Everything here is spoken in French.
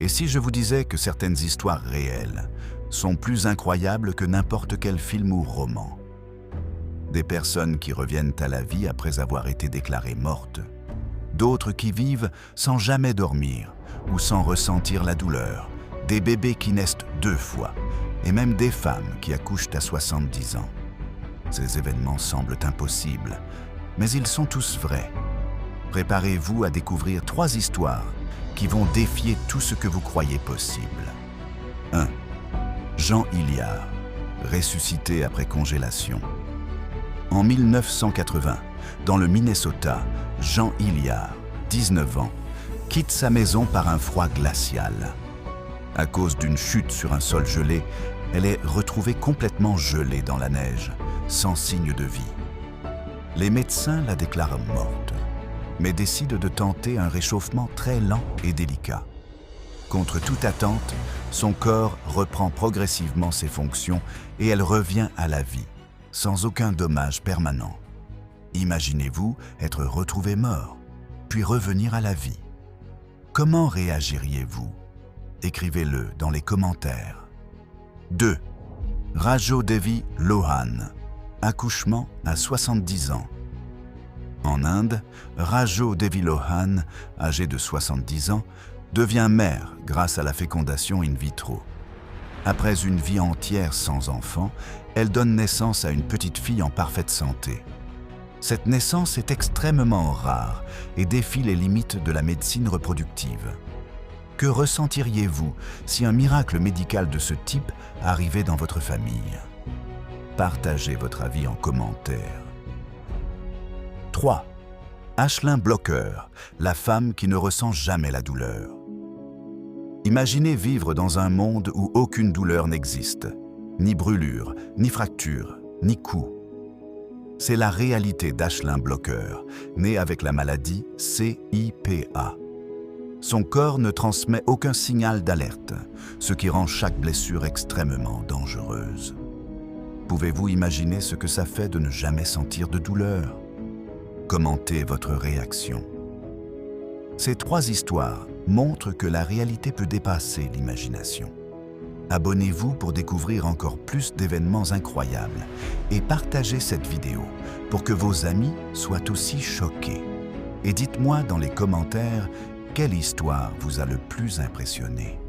Et si je vous disais que certaines histoires réelles sont plus incroyables que n'importe quel film ou roman? Des personnes qui reviennent à la vie après avoir été déclarées mortes, d'autres qui vivent sans jamais dormir ou sans ressentir la douleur, des bébés qui naissent 2 fois, et même des femmes qui accouchent à 70 ans. Ces événements semblent impossibles, mais ils sont tous vrais. Préparez-vous à découvrir 3 histoires qui vont défier tout ce que vous croyez possible. 1. Jean Hilliard, ressuscité après congélation. En 1980, dans le Minnesota, Jean Hilliard, 19 ans, quitte sa maison par un froid glacial. À cause d'une chute sur un sol gelé, elle est retrouvée complètement gelée dans la neige, sans signe de vie. Les médecins la déclarent morte, mais décident de tenter un réchauffement très lent et délicat. Contre toute attente, son corps reprend progressivement ses fonctions et elle revient à la vie, sans aucun dommage permanent. Imaginez-vous être retrouvé mort, puis revenir à la vie. Comment réagiriez-vous? Écrivez-le dans les commentaires. 2. Rajo Devi Lohan, accouchement à 70 ans. En Inde, Rajo Devi Lohan, âgée de 70 ans, devient mère grâce à la fécondation in vitro. Après une vie entière sans enfant, elle donne naissance à une petite fille en parfaite santé. Cette naissance est extrêmement rare et défie les limites de la médecine reproductive. Que ressentiriez-vous si un miracle médical de ce type arrivait dans votre famille? Partagez votre avis en commentaire. 3. Ashlyn Blocker, la femme qui ne ressent jamais la douleur. Imaginez vivre dans un monde où aucune douleur n'existe, ni brûlure, ni fracture, ni coup. C'est la réalité d'Ashlyn Blocker, née avec la maladie CIPA. Son corps ne transmet aucun signal d'alerte, ce qui rend chaque blessure extrêmement dangereuse. Pouvez-vous imaginer ce que ça fait de ne jamais sentir de douleur? Commentez votre réaction. Ces 3 histoires montrent que la réalité peut dépasser l'imagination. Abonnez-vous pour découvrir encore plus d'événements incroyables et partagez cette vidéo pour que vos amis soient aussi choqués. Et dites-moi dans les commentaires quelle histoire vous a le plus impressionné.